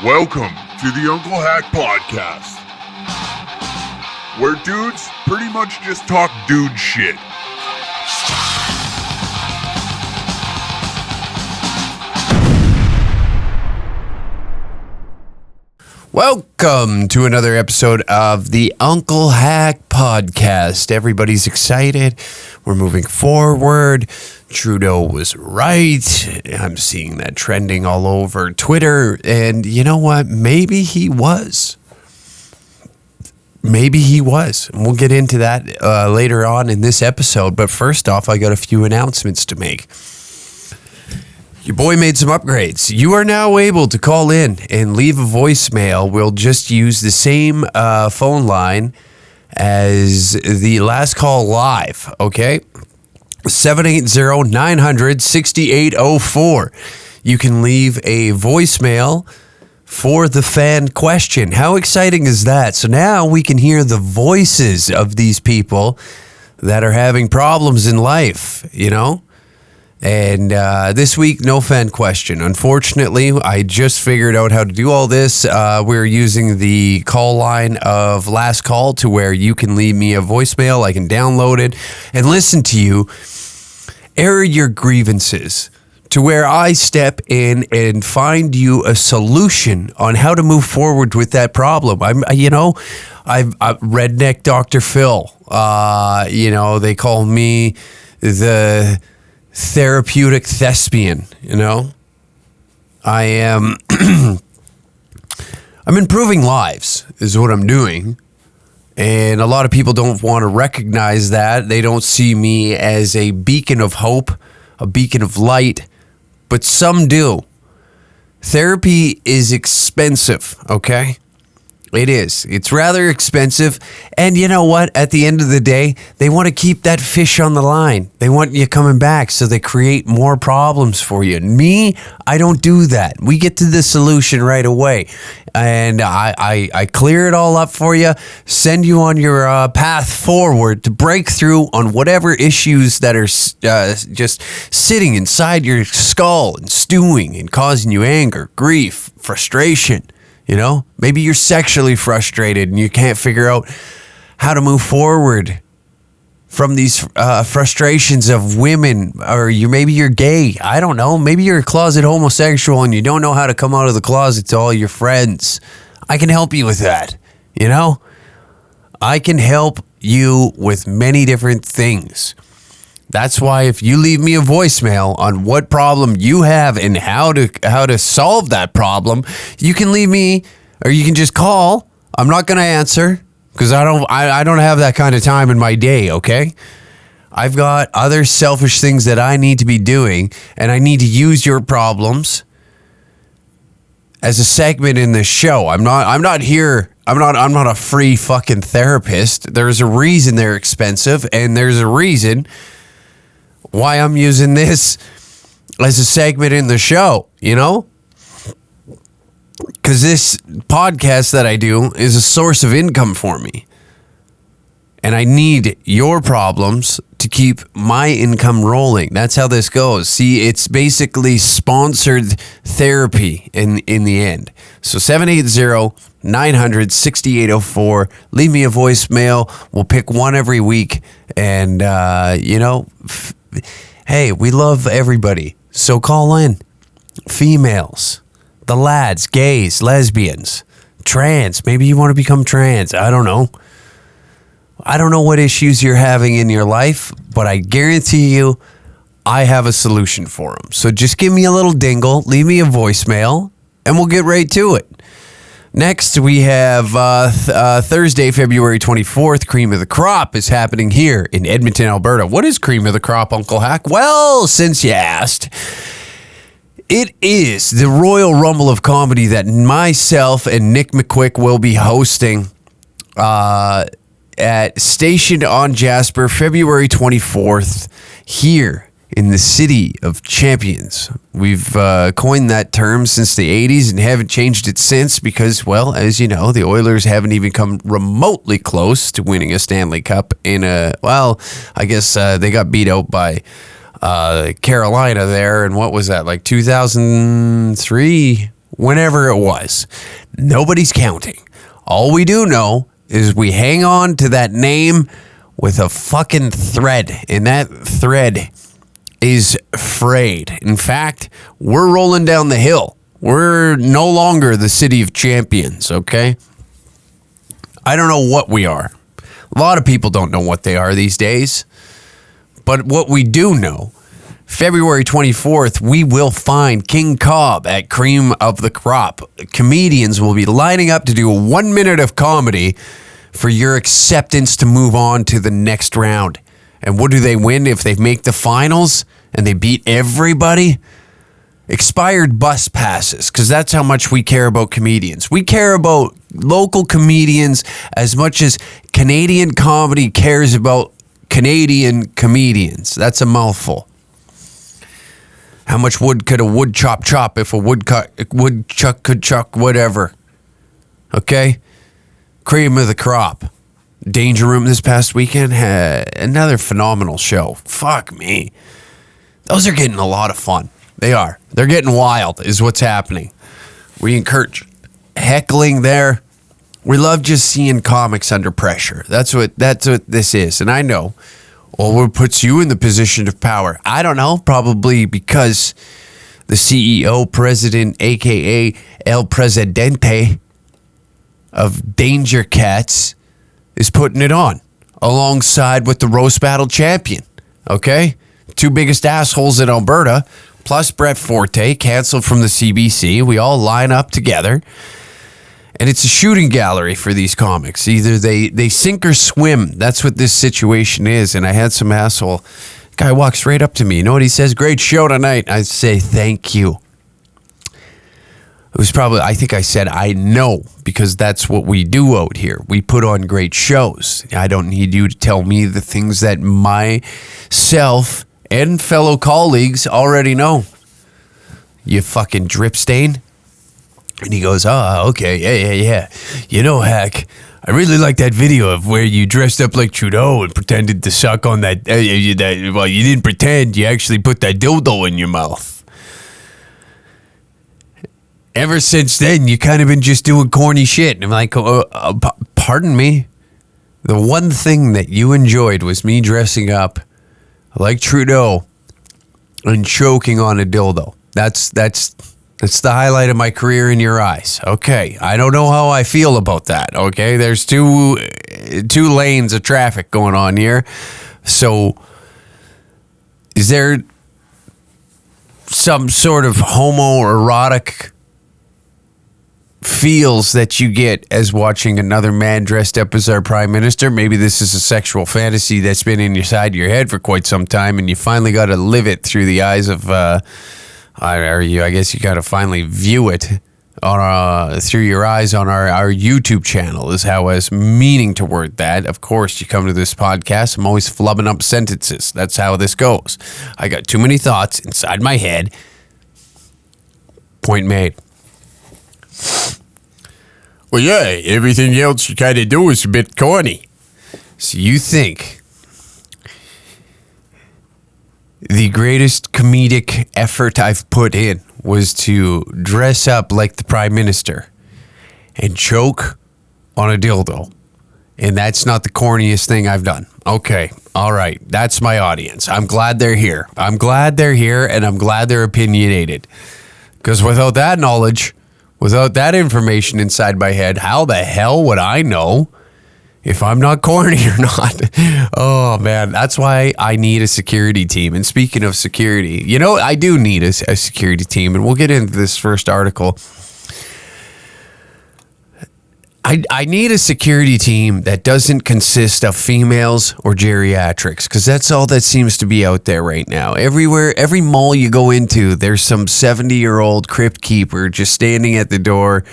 Welcome to the Uncle Hack Podcast, where dudes pretty much just talk dude shit. Welcome to another episode of the Uncle Hack Podcast. Everybody's excited. We're moving forward. Trudeau was right. I'm seeing that trending all over Twitter. And you know what? Maybe he was. Maybe he was. And we'll get into that later on in this episode. But first off, I got a few announcements to make. Your boy made some upgrades. You are now able to call in and leave a voicemail. We'll just use the same phone line as the last call live, okay? 780-900-6804. You can leave a voicemail for the fan question. How exciting is that? So now we can hear the voices of these people that are having problems in life, you know? And this week, no fan question. Unfortunately, I just figured out how to do all this. We're using the call line of Last Call to where you can leave me a voicemail. I can download it and listen to you air your grievances to where I step in and find you a solution on how to move forward with that problem. I'm Redneck Dr. Phil. They call me the therapeutic thespian, you know. I am I'm improving lives is what I'm doing, and a lot of people don't want to recognize that. They don't see me as a beacon of hope, a beacon of light, but some do. Therapy is expensive, okay? It is. It's rather expensive. And you know what? At the end of the day, they want to keep that fish on the line. They want you coming back, so they create more problems for you. And me, I don't do that. We get to the solution right away. And I clear it all up for you, send you on your path forward to break through on whatever issues that are just sitting inside your skull and stewing and causing you anger, grief, frustration. You know, maybe you're sexually frustrated and you can't figure out how to move forward from these frustrations of women, or maybe you're gay. I don't know. Maybe you're a closet homosexual and you don't know how to come out of the closet to all your friends. I can help you with that. You know, I can help you with many different things. That's why if you leave me a voicemail on what problem you have and how to solve that problem, you can leave me, or you can just call. I'm not going to answer because I don't have that kind of time in my day, okay? I've got other selfish things that I need to be doing, and I need to use your problems as a segment in this show. I'm not here. I'm not a free fucking therapist. There's a reason they're expensive, and there's a reason why I'm using this as a segment in the show, you know? Because this podcast that I do is a source of income for me. And I need your problems to keep my income rolling. That's how this goes. See, it's basically sponsored therapy in the end. So 780-900-6804. Leave me a voicemail. We'll pick one every week. And, hey, we love everybody. So call in. Females, the lads, gays, lesbians, trans. Maybe you want to become trans. I don't know. I don't know what issues you're having in your life, but I guarantee you I have a solution for them. So just give me a little dingle, leave me a voicemail, and we'll get right to it. Next, we have Thursday, February 24th. Cream of the Crop is happening here in Edmonton, Alberta. What is Cream of the Crop, Uncle Hack? Well, since you asked, it is the Royal Rumble of Comedy that myself and Nick McQuick will be hosting at Station on Jasper, February 24th, here in the City of Champions. We've coined that term since the 80s and haven't changed it since because, well, as you know, the Oilers haven't even come remotely close to winning a Stanley Cup in I guess they got beat out by Carolina there. And what was that, like 2003? Whenever it was. Nobody's counting. All we do know is we hang on to that name with a fucking thread. And that thread is frayed. In fact, we're rolling down the hill. We're no longer the city of champions, okay? I don't know what we are. A lot of people don't know what they are these days. But what we do know, February 24th, we will find King Cobb at Cream of the Crop. Comedians will be lining up to do 1 minute of comedy for your acceptance to move on to the next round. And what do they win if they make the finals and they beat everybody? Expired bus passes, because that's how much we care about comedians. We care about local comedians as much as Canadian comedy cares about Canadian comedians. That's a mouthful. How much wood could a wood chop if a woodchuck could chuck whatever? Okay? Cream of the crop. Danger Room this past weekend had another phenomenal show. Fuck me. Those are getting a lot of fun. They are. They're getting wild is what's happening. We encourage heckling there. We love just seeing comics under pressure. That's what this is. And I know, well, what puts you in the position of power? I don't know. Probably because the CEO, president, a.k.a. El Presidente of Danger Cats is putting it on alongside with the roast battle champion. Okay? Two biggest assholes in Alberta, plus Brett Forte, canceled from the CBC. We all line up together. And it's a shooting gallery for these comics. Either they sink or swim. That's what this situation is. And I had some asshole guy walks right up to me. You know what he says? Great show tonight. I say, thank you. It was probably, I think I said, I know, because that's what we do out here. We put on great shows. I don't need you to tell me the things that myself and fellow colleagues already know. You fucking drip stain. And he goes, oh, okay, yeah. You know, Hack, I really like that video of where you dressed up like Trudeau and pretended to suck on that. Well, you didn't pretend. You actually put that dildo in your mouth. Ever since then, you kind of been just doing corny shit. And I'm like, pardon me? The one thing that you enjoyed was me dressing up like Trudeau and choking on a dildo. That's the highlight of my career in your eyes. Okay, I don't know how I feel about that. Okay, there's two lanes of traffic going on here. So, is there some sort of homoerotic feels that you get as watching another man dressed up as our prime minister? Maybe this is a sexual fantasy that's been inside your head for quite some time, and you finally got to live it through the eyes of, I guess you got to finally view it on through your eyes on our YouTube channel, is how I was meaning to word that. Of course, you come to this podcast, I'm always flubbing up sentences. That's how this goes. I got too many thoughts inside my head. Point made. Well, yeah, everything else you kind of do is a bit corny. So you think the greatest comedic effort I've put in was to dress up like the prime minister and choke on a dildo, and that's not the corniest thing I've done? Okay, all right, that's my audience. I'm glad they're here. I'm glad they're here, and I'm glad they're opinionated. Because without that knowledge, without that information inside my head, how the hell would I know if I'm not corny or not? Oh, man, that's why I need a security team. And speaking of security, you know, I do need a security team, and we'll get into this first article. I need a security team that doesn't consist of females or geriatrics, because that's all that seems to be out there right now. Everywhere, every mall you go into, there's some 70-year-old crypt keeper just standing at the door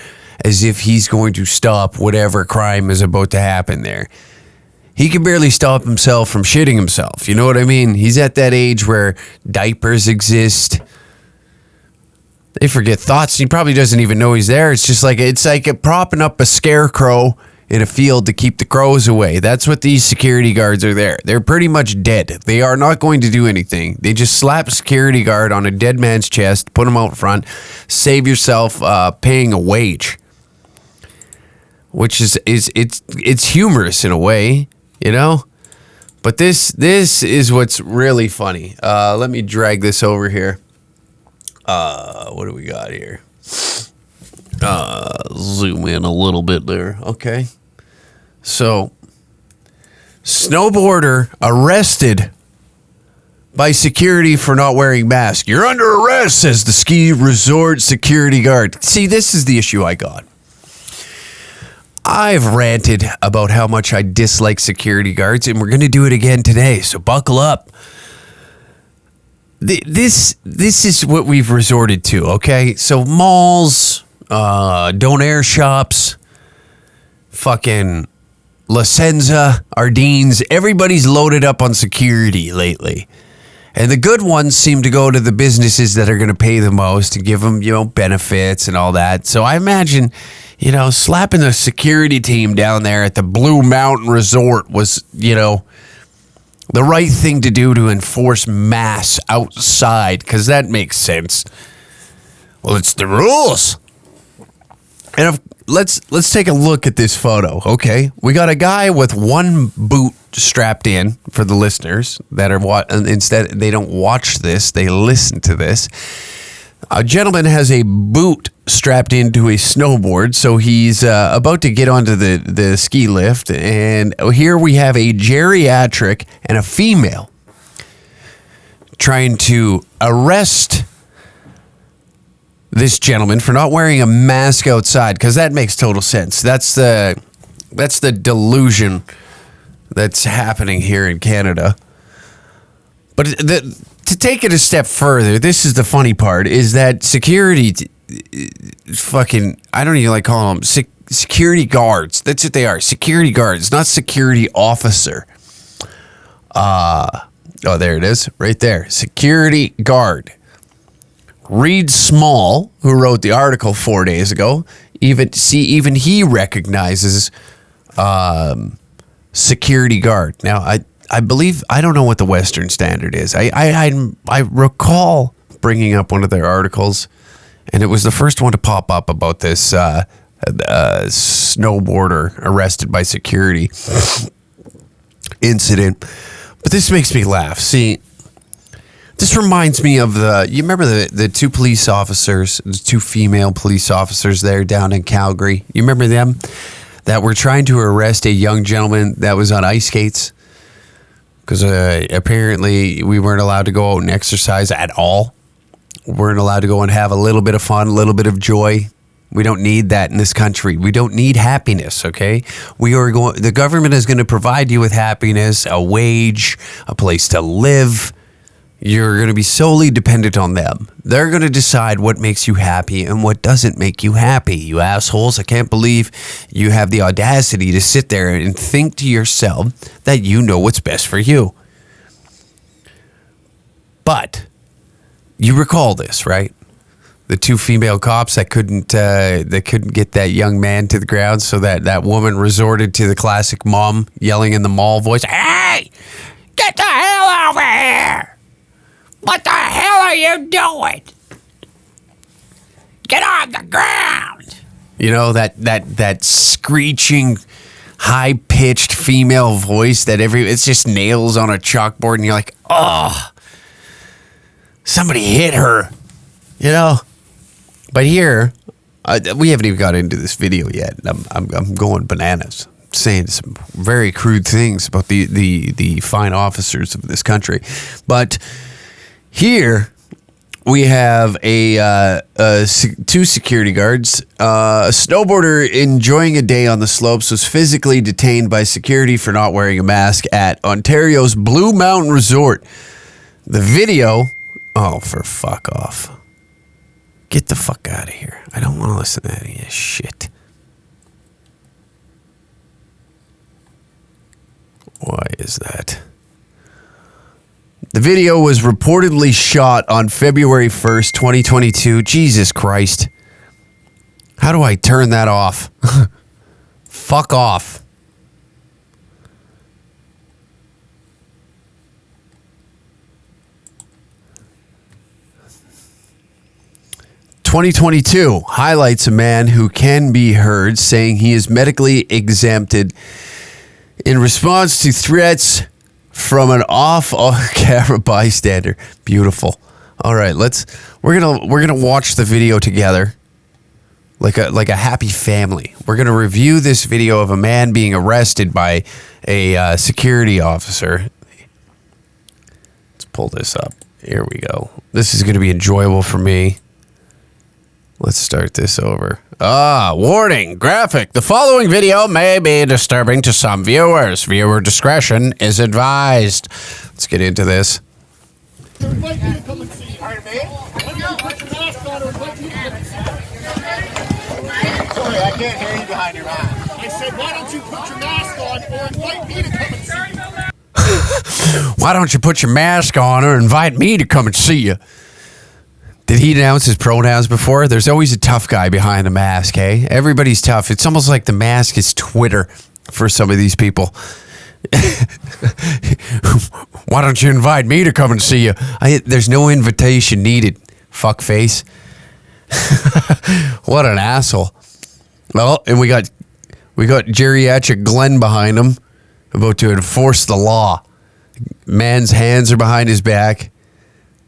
as if he's going to stop whatever crime is about to happen there. He can barely stop himself from shitting himself. You know what I mean? He's at that age where diapers exist. They forget thoughts. He probably doesn't even know he's there. It's like propping up a scarecrow in a field to keep the crows away. That's what these security guards are there. They're pretty much dead. They are not going to do anything. They just slap a security guard on a dead man's chest, put him out front, save yourself paying a wage. Which is it's humorous in a way, you know? But this is what's really funny. Let me drag this over here. What do we got here? Zoom in a little bit there. Okay. So, snowboarder arrested by security for not wearing mask. You're under arrest, says the ski resort security guard. See, this is the issue I got. I've ranted about how much I dislike security guards, and we're going to do it again today, so buckle up. This is what we've resorted to, okay? So malls, donair shops, fucking La Senza, Ardeen's, everybody's loaded up on security lately. And the good ones seem to go to the businesses that are going to pay the most and give them, benefits and all that. So I imagine, slapping the security team down there at the Blue Mountain Resort was, the right thing to do to enforce mass outside, because that makes sense. Well, it's the rules. And let's take a look at this photo, okay? We got a guy with one boot strapped in for the listeners that are instead they don't watch this, they listen to this. A gentleman has a boot strapped into a snowboard, so he's about to get onto the ski lift. And here we have a geriatric and a female trying to arrest this gentleman for not wearing a mask outside, because that makes total sense. That's the delusion that's happening here in Canada. But to take it a step further, this is the funny part, is that security I don't even like calling them security guards. That's what they are, security guards, not security officer. There it is, right there, security guard. Reed Small, who wrote the article 4 days ago, even he recognizes security guard. Now, I believe, I don't know what the Western standard is. I recall bringing up one of their articles, and it was the first one to pop up about this snowboarder arrested by security incident. But this makes me laugh. See, this reminds me of you remember the two police officers, the two female police officers there down in Calgary? You remember them? That were trying to arrest a young gentleman that was on ice skates? Because apparently we weren't allowed to go out and exercise at all. We weren't allowed to go and have a little bit of fun, a little bit of joy. We don't need that in this country. We don't need happiness, okay? The government is going to provide you with happiness, a wage, a place to live. You're going to be solely dependent on them. They're going to decide what makes you happy and what doesn't make you happy. You assholes, I can't believe you have the audacity to sit there and think to yourself that you know what's best for you. But you recall this, right? The two female cops that couldn't get that young man to the ground, so that woman resorted to the classic mom yelling in the mall voice, "Hey, get the hell over here! What the hell are you doing? Get on the ground!" You know, that screeching, high-pitched female voice it's just nails on a chalkboard, and you're like, oh, somebody hit her, you know? But here, we haven't even got into this video yet. I'm going bananas, saying some very crude things about the fine officers of this country. But here we have two security guards. A snowboarder enjoying a day on the slopes was physically detained by security for not wearing a mask at Ontario's Blue Mountain Resort. The video... Oh, for fuck off. Get the fuck out of here. I don't want to listen to any of this shit. Why is that? The video was reportedly shot on February 1st, 2022. Jesus Christ. How do I turn that off? Fuck off. "2022 highlights a man who can be heard saying he is medically exempted in response to threats from an off-camera bystander." Beautiful. All right, we're gonna watch the video together, like a happy family. We're gonna review this video of a man being arrested by a security officer. Let's pull this up. Here we go. This is gonna be enjoyable for me. Let's start this over. Warning, graphic. The following video may be disturbing to some viewers. Viewer discretion is advised. Let's get into this. Invite me to come and see you. Pardon me? Why don't you put your mask on or invite me to come and see you? Sorry, I can't hear you behind your mask. I said, why don't you put your mask on or invite me to come and see you? Why don't you put your mask on or invite me to come and see you? Did he announce his pronouns before? There's always a tough guy behind a mask, hey? Everybody's tough. It's almost like the mask is Twitter for some of these people. Why don't you invite me to come and see you? There's no invitation needed, fuckface. What an asshole. Well, and we got geriatric Glenn behind him, about to enforce the law. Man's hands are behind his back.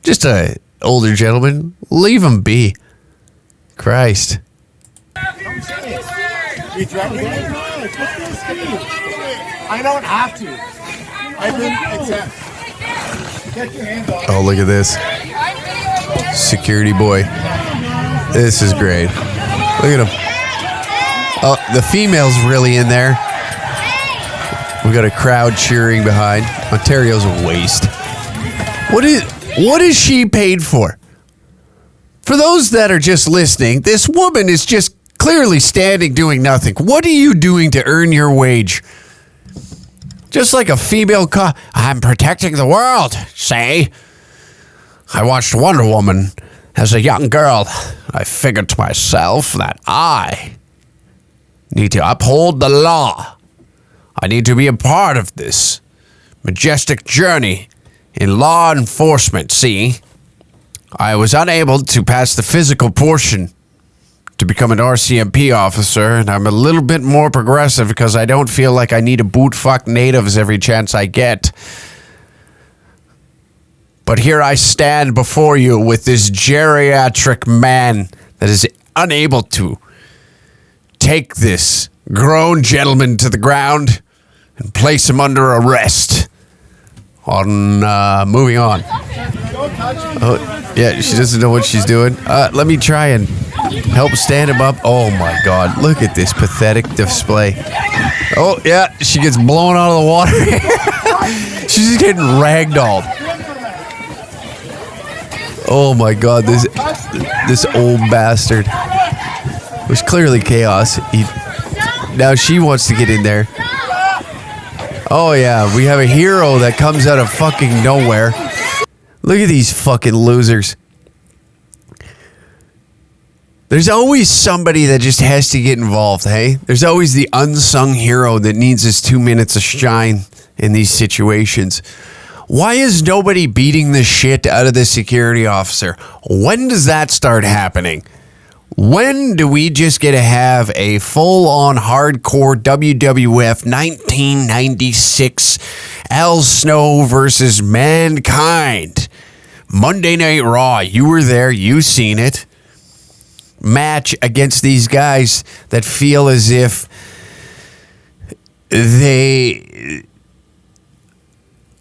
Just a older gentleman. Leave him be. Christ. You threaten me? I don't have to. I've been exempt. Get your hands off. Oh, look at this. Security boy. This is great. Look at him. Oh, the female's really in there. We got a crowd cheering behind. Ontario's a waste. What is she paid for? For those that are just listening, this woman is just clearly standing doing nothing. What are you doing to earn your wage? Just like a female I'm protecting the world, say. I watched Wonder Woman as a young girl. I figured to myself that I need to uphold the law. I need to be a part of this majestic journey in law enforcement, see? I was unable to pass the physical portion to become an RCMP officer, and I'm a little bit more progressive because I don't feel like I need to boot fuck natives every chance I get. But here I stand before you with this geriatric man that is unable to take this grown gentleman to the ground and place him under arrest. Moving on. Oh, yeah, she doesn't know what she's doing. Let me try and help stand him up. Oh my God, look at this pathetic display. Oh yeah, she gets blown out of the water. She's just getting ragdolled. Oh my God, this old bastard. It was clearly chaos. Now she wants to get in there. Oh yeah, we have a hero that comes out of fucking nowhere. Look at these fucking losers. There's always somebody that just has to get involved, hey? There's always the unsung hero that needs his 2 minutes of shine in these situations. Why is nobody beating the shit out of the security officer? When does that start happening? When do we just get to have a full-on hardcore WWF 1996 Al Snow versus Mankind Monday Night Raw? You were there, you seen it. Match against these guys that feel as if they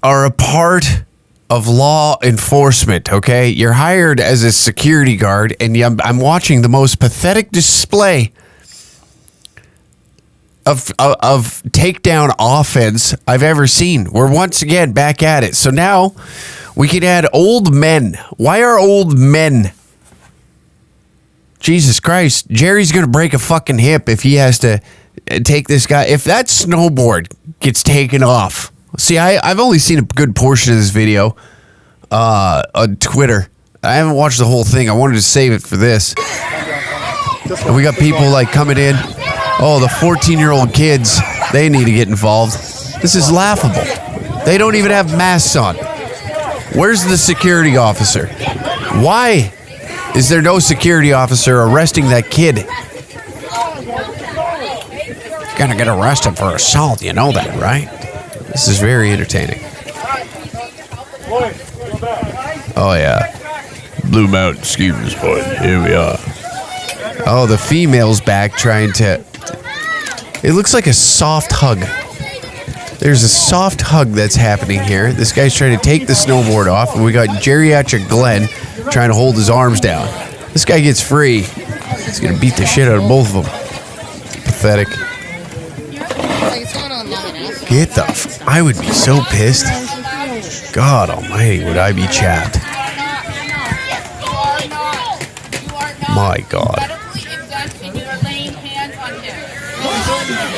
are a part of law enforcement, okay? You're hired as a security guard, and I'm watching the most pathetic display of takedown offense I've ever seen. We're once again back at it. So now we can add old men. Why are old men? Jesus Christ, Jerry's going to break a fucking hip if he has to take this guy. If that snowboard gets taken off. See, I've only seen a good portion of this video on Twitter. I haven't watched the whole thing. I wanted to save it for this. And we got people like coming in. Oh, the 14-year-old kids, they need to get involved. This is laughable. They don't even have masks on. Where's the security officer? Why is there no security officer arresting that kid? You're gonna get arrested for assault, you know that, right? This is very entertaining. Oh, yeah. Blue Mountain Ski Resort. Here we are. Oh, the female's back trying to... It looks like a soft hug. There's a soft hug that's happening here. This guy's trying to take the snowboard off, and we got geriatric Glenn trying to hold his arms down. This guy gets free. He's going to beat the shit out of both of them. Pathetic. Get the... I would be so pissed. God almighty, would I be chapped. My God.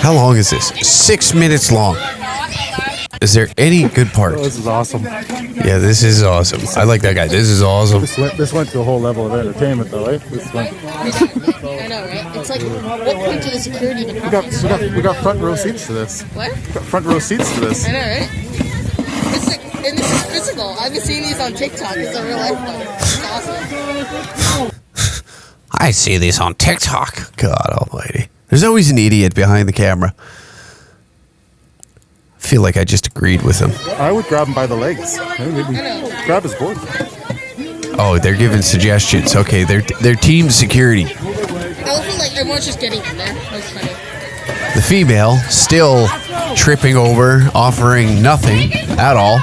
How long is this? 6 minutes long. Is there any good part? Oh, this is awesome. Yeah, this is awesome. I like that guy. This is awesome. This went to a whole level of entertainment, though, right? This went. I know, right? It's like, what point to the security department? We got front row seats to this. What? We got front row seats to this. I know, right? It's like, and this is physical. I've been seeing these on TikTok. It's a real life though. It's awesome. I see these on TikTok. God almighty. There's always an idiot behind the camera. I feel like I just agreed with him. I would grab him by the legs. Maybe grab his board. Oh, they're giving suggestions. Okay, they're team security. I feel like everyone's just getting in there. That's funny. The female still tripping over, offering nothing at all.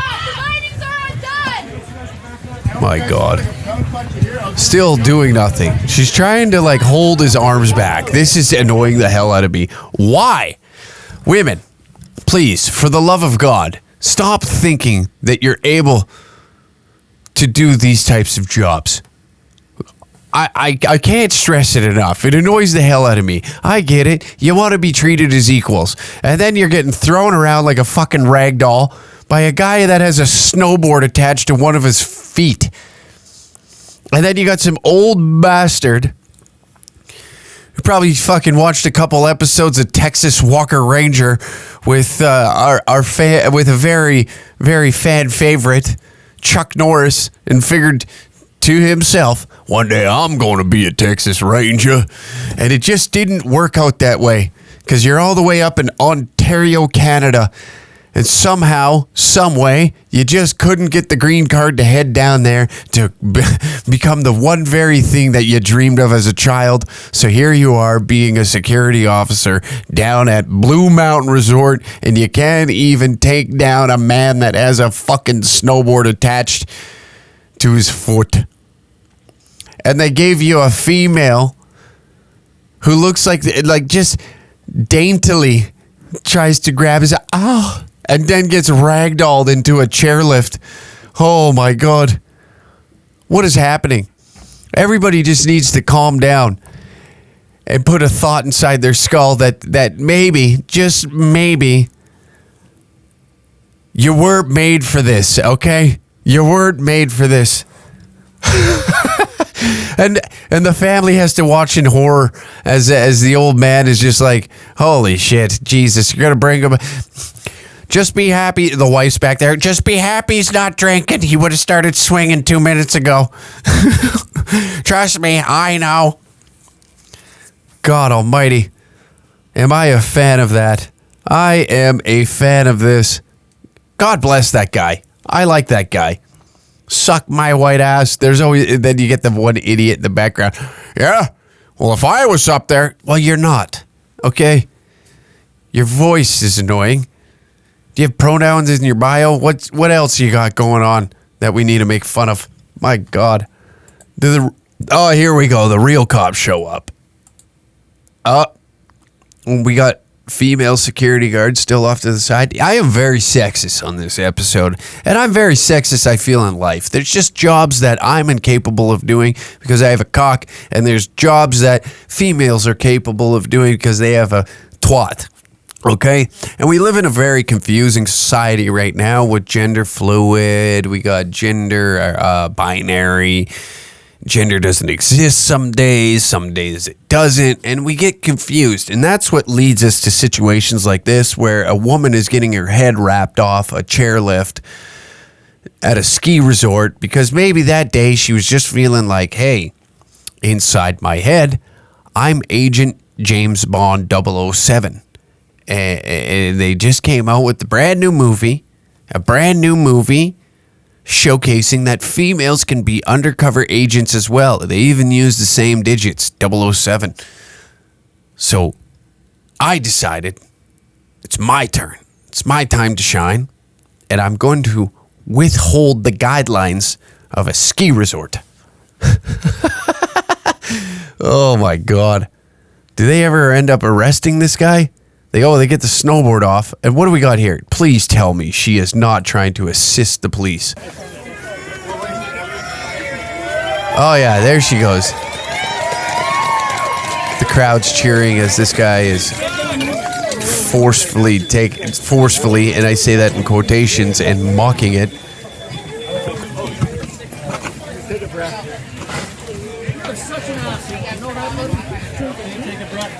My God. Still doing nothing. She's trying to like hold his arms back. This is annoying the hell out of me. Why? Women, please, for the love of God, stop thinking that you're able to do these types of jobs. I can't stress it enough. It annoys the hell out of me. I get it. You want to be treated as equals. And then you're getting thrown around like a fucking rag doll by a guy that has a snowboard attached to one of his feet. And then you got some old bastard who probably fucking watched a couple episodes of Texas Walker Ranger with with a very, very fan favorite, Chuck Norris, and figured to himself, one day I'm going to be a Texas Ranger. And it just didn't work out that way because you're all the way up in Ontario, Canada. And somehow, some way, you just couldn't get the green card to head down there to become the one very thing that you dreamed of as a child. So here you are being a security officer down at Blue Mountain Resort, and you can't even take down a man that has a fucking snowboard attached to his foot. And they gave you a female who looks like just daintily tries to grab his... and then gets ragdolled into a chairlift. Oh my God. What is happening? Everybody just needs to calm down and put a thought inside their skull that maybe, just maybe, you weren't made for this, okay? You weren't made for this. And the family has to watch in horror as the old man is just like, holy shit, Jesus, you're going to bring him... Just be happy. The wife's back there. Just be happy he's not drinking. He would have started swinging 2 minutes ago. Trust me, I know. God almighty. Am I a fan of that? I am a fan of this. God bless that guy. I like that guy. Suck my white ass. There's always... Then you get the one idiot in the background. Yeah? Well, if I was up there... Well, you're not. Okay? Your voice is annoying. Do you have pronouns in your bio? What else you got going on that we need to make fun of? My God. Here we go. The real cops show up. We got female security guards still off to the side. I am very sexist on this episode, and I'm very sexist, I feel, in life. There's just jobs that I'm incapable of doing because I have a cock, and there's jobs that females are capable of doing because they have a twat. Okay, and we live in a very confusing society right now with gender fluid. We got gender binary, Gender doesn't exist some days it doesn't, and we get confused. And that's what leads us to situations like this where a woman is getting her head wrapped off a chairlift at a ski resort because maybe that day she was just feeling like, hey, inside my head, I'm Agent James Bond 007. And they just came out with a brand new movie showcasing that females can be undercover agents as well. They even use the same digits, 007. So I decided it's my turn. It's my time to shine. And I'm going to withhold the guidelines of a ski resort. Oh my God. Do they ever end up arresting this guy? They get the snowboard off. And what do we got here? Please tell me she is not trying to assist the police. Oh yeah, there she goes. The crowd's cheering as this guy is forcefully, and I say that in quotations and mocking it.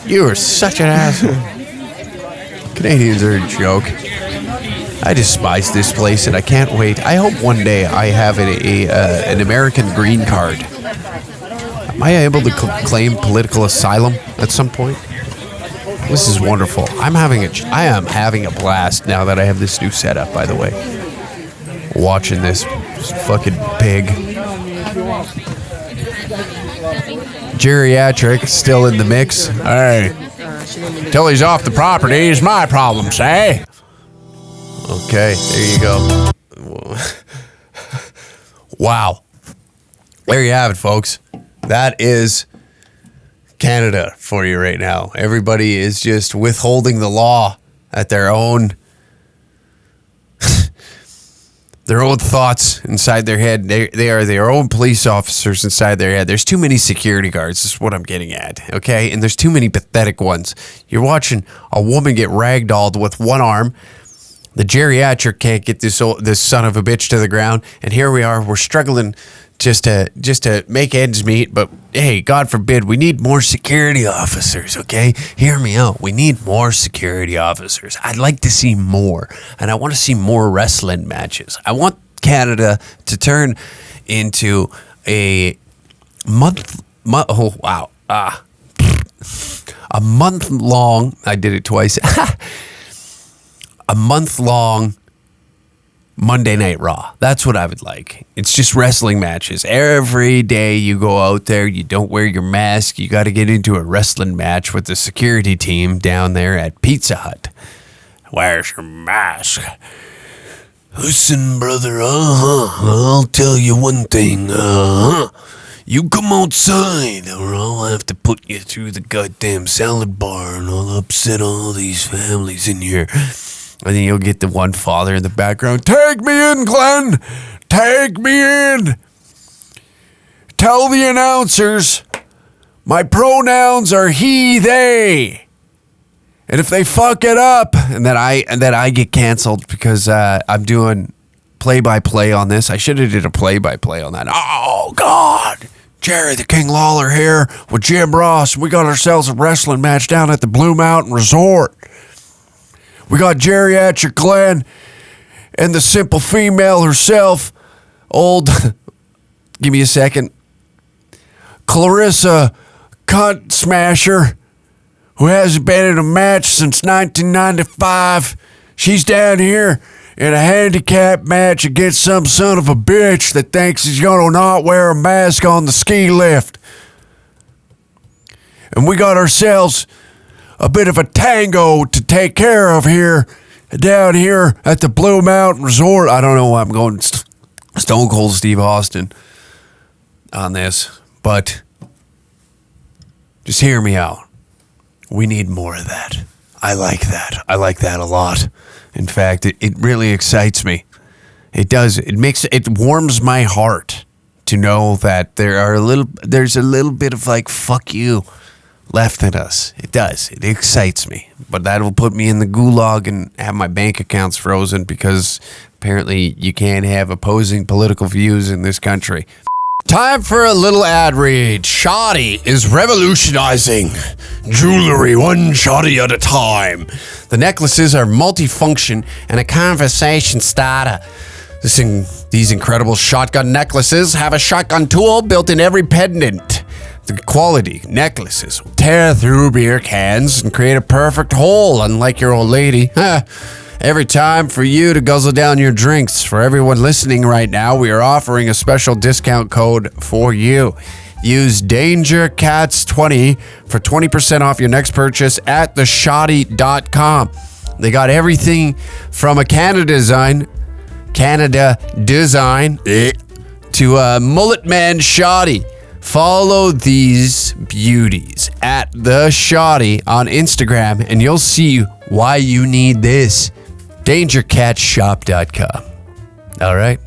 You are such an asshole. Canadians are a joke. I despise this place and I can't wait. I hope one day I have an American green card. Am I able to claim political asylum at some point? This is wonderful. I am having a blast now that I have this new setup, by the way. Watching this fucking pig. Geriatric still in the mix. Hey. Till he's off the property is my problem, say. Okay, there you go. Wow. There you have it, folks. That is Canada for you right now. Everybody is just withholding the law at their own thoughts inside their head. They are their own police officers inside their head. There's too many security guards. This is what I'm getting at, okay? And there's too many pathetic ones. You're watching a woman get ragdolled with one arm. The geriatric can't get this son of a bitch to the ground, and here we are. We're struggling just to make ends meet. But hey, God forbid, we need more security officers. Okay, hear me out. We need more security officers. I'd like to see more, and I want to see more wrestling matches. I want Canada to turn into a month long. I did it twice. A month-long Monday Night Raw. That's what I would like. It's just wrestling matches. Every day you go out there, you don't wear your mask, you got to get into a wrestling match with the security team down there at Pizza Hut. Where's your mask? Listen, brother, I'll tell you one thing, You come outside, or I'll have to put you through the goddamn salad bar, and I'll upset all these families in here. And then you'll get the one father in the background. Take me in, Glenn! Take me in! Tell the announcers my pronouns are he, they. And if they fuck it up, and then I get canceled because I'm doing play-by-play on this. I should have did a play-by-play on that. Oh, God! Jerry the King Lawler here with Jim Ross. We got ourselves a wrestling match down at the Blue Mountain Resort. We got Geriatric Glenn and the simple female herself, give me a second, Clarissa Cunt Smasher, who hasn't been in a match since 1995. She's down here in a handicap match against some son of a bitch that thinks he's gonna not wear a mask on the ski lift. And we got ourselves a bit of a tango to take care of here, down here at the Blue Mountain Resort. I don't know why I'm going Stone Cold Steve Austin on this, but just hear me out. We need more of that. I like that. I like that a lot. In fact, it really excites me. It does. It warms my heart to know that there's a little bit of like, fuck you left in us. It does. It excites me. But that will put me in the gulag and have my bank accounts frozen because apparently you can't have opposing political views in this country. Time for a little ad read. Shoddy is revolutionizing jewelry one shoddy at a time. The necklaces are multifunction and a conversation starter. These incredible shotgun necklaces have a shotgun tool built in every pendant. The quality necklaces will tear through beer cans and create a perfect hole, unlike your old lady. Every time for you to guzzle down your drinks. For everyone listening right now, we are offering a special discount code for you. Use DangerCats20 for 20% off your next purchase at theshoddy.com. They got everything from a Canada design to a mullet man shoddy. Follow these beauties at the shoddy on Instagram and you'll see why you need this. DangerCatShop.com. All right.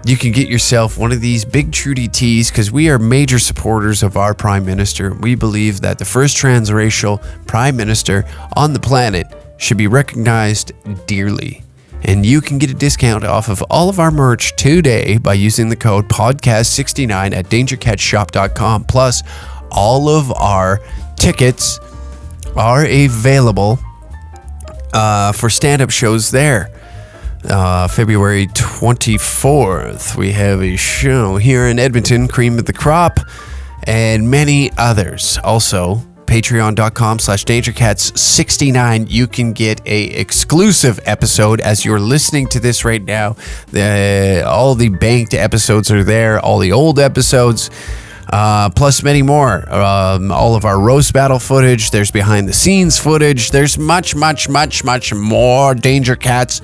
You can get yourself one of these big Trudy tees because we are major supporters of our Prime Minister. We believe that the first transracial Prime Minister on the planet should be recognized dearly. And you can get a discount off of all of our merch today by using the code podcast69 at DangerCatShop.com. Plus, all of our tickets are available for stand-up shows there. February 24th, we have a show here in Edmonton, Cream of the Crop, and many others. Also, patreon.com/dangercats69. You can get a exclusive episode as you're listening to this right now. All the banked episodes are there, all the old episodes. Plus many more. All of our roast battle footage. There's behind the scenes footage. There's much more Danger Cats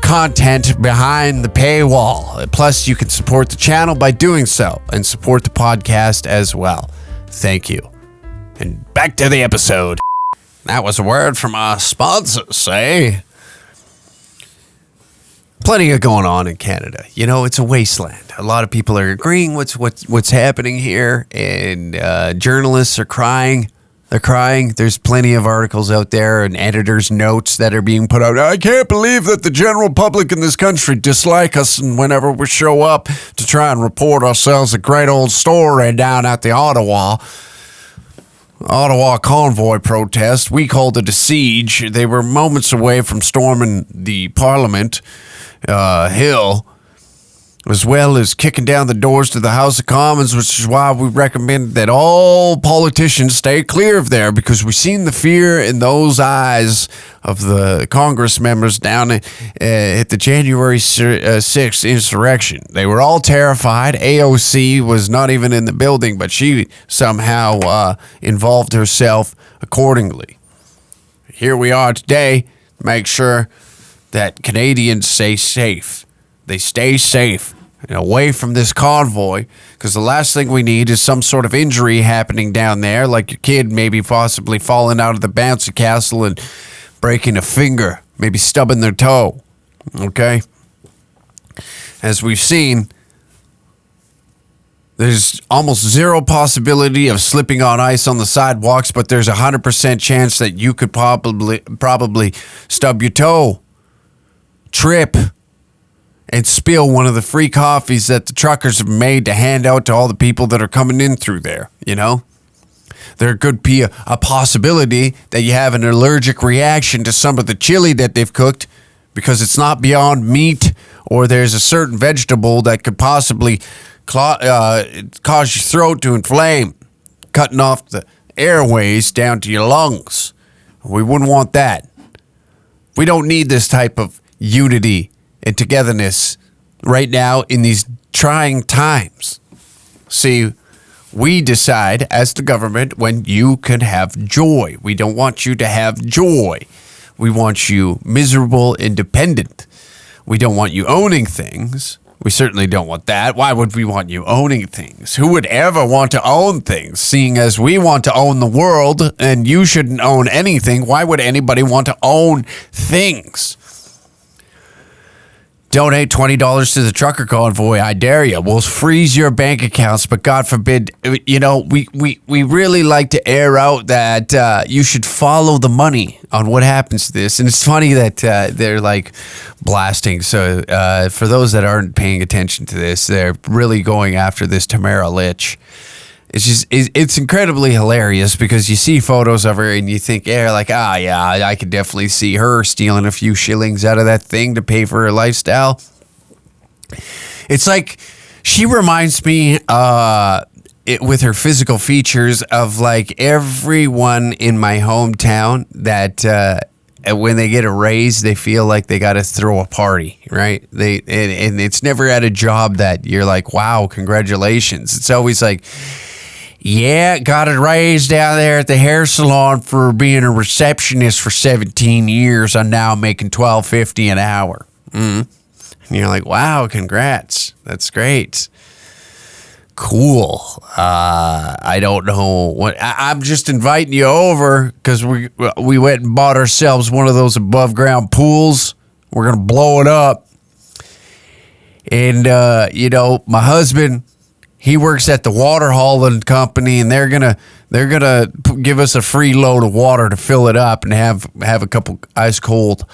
content behind the paywall. Plus, you can support the channel by doing so and support the podcast as well. Thank you. And back to the episode. That was a word from our sponsors, eh? Plenty of going on in Canada. You know, it's a wasteland. A lot of people are agreeing what's happening here, and journalists are crying. They're crying. There's plenty of articles out there and editors' notes that are being put out. I can't believe that the general public in this country dislike us, and whenever we show up to try and report ourselves a great old story down at the Ottawa convoy protest, we called it a siege. They were moments away from storming the Parliament Hill, as well as kicking down the doors to the House of Commons, which is why we recommend that all politicians stay clear of there, because we've seen the fear in those eyes of the Congress members down at the January 6th insurrection. They were all terrified. AOC was not even in the building, but she somehow involved herself accordingly. Here we are today to make sure that Canadians stay safe. They stay safe and away from this convoy, because the last thing we need is some sort of injury happening down there, like your kid maybe possibly falling out of the bouncy castle and breaking a finger, maybe stubbing their toe, okay? As we've seen, there's almost zero possibility of slipping on ice on the sidewalks, but there's 100% chance that you could probably stub your toe, trip, and spill one of the free coffees that the truckers have made to hand out to all the people that are coming in through there, you know? There could be a possibility that you have an allergic reaction to some of the chili that they've cooked because it's not beyond meat, or there's a certain vegetable that could possibly cause your throat to inflame, cutting off the airways down to your lungs. We wouldn't want that. We don't need this type of unity and togetherness right now in these trying times. See, we decide as the government when you can have joy. We don't want you to have joy. We want you miserable, independent. We don't want you owning things. We certainly don't want that. Why would we want you owning things? Who would ever want to own things? Seeing as we want to own the world and you shouldn't own anything, why would anybody want to own things? Donate $20 to the trucker convoy. I dare you. We'll freeze your bank accounts, but God forbid, we really like to air out that you should follow the money on what happens to this. And it's funny that they're like blasting. So for those that aren't paying attention to this, they're really going after this Tamara Litch. It's incredibly hilarious because you see photos of her and you think, I could definitely see her stealing a few shillings out of that thing to pay for her lifestyle. It's like she reminds me with her physical features of like everyone in my hometown that when they get a raise, they feel like they got to throw a party, right? And it's never at a job that you're like, wow, congratulations. It's always like, yeah, got a raise down there at the hair salon for being a receptionist for 17 years. I'm now making $12.50 an hour. And you're like, wow, congrats. That's great. Cool. I don't know what. I'm just inviting you over because we went and bought ourselves one of those above ground pools. We're gonna blow it up. And my husband, he works at the water hauling company, and they're gonna give us a free load of water to fill it up and have a couple ice cold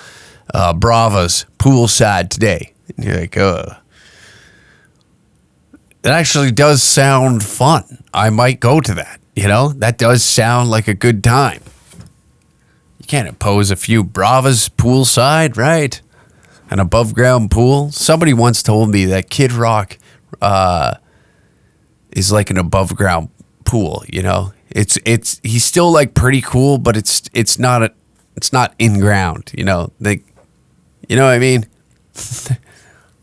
Bravas poolside today. And you're like, it actually does sound fun. I might go to that. That does sound like a good time. You can't oppose a few Bravas poolside, right? An above ground pool. Somebody once told me that Kid Rock is like an above ground pool, he's still like pretty cool, but it's not in ground, you know what I mean?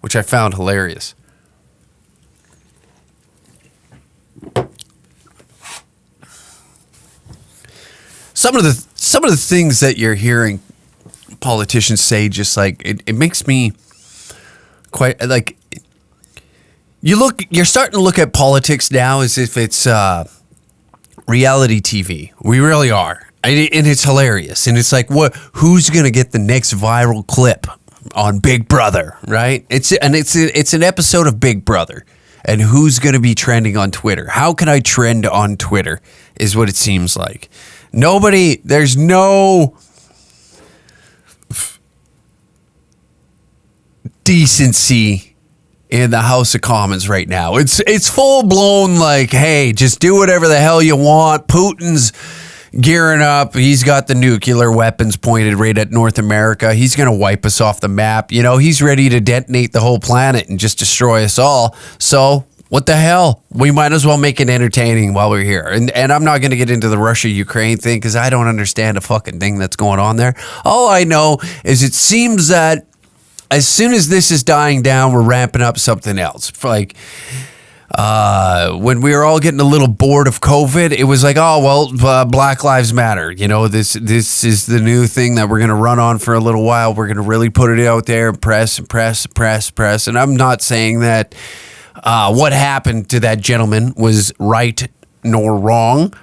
Which I found hilarious. Some of the things that you're hearing politicians say, just like it makes me quite like. You're starting to look at politics now as if it's reality TV. We really are. And it's hilarious. And it's like, who's going to get the next viral clip on Big Brother, right? It's an episode of Big Brother. And who's going to be trending on Twitter? How can I trend on Twitter is what it seems like. There's no decency in the House of Commons right now. It's full blown like, hey, just do whatever the hell you want. Putin's gearing up. He's got the nuclear weapons pointed right at North America. He's going to wipe us off the map. He's ready to detonate the whole planet and just destroy us all. So what the hell? We might as well make it entertaining while we're here. And I'm not going to get into the Russia-Ukraine thing because I don't understand a fucking thing that's going on there. All I know is it seems that as soon as this is dying down, we're ramping up something else. Like when we were all getting a little bored of COVID, it was like, Black Lives Matter. This is the new thing that we're going to run on for a little while. We're going to really put it out there and press. And I'm not saying that what happened to that gentleman was right nor wrong.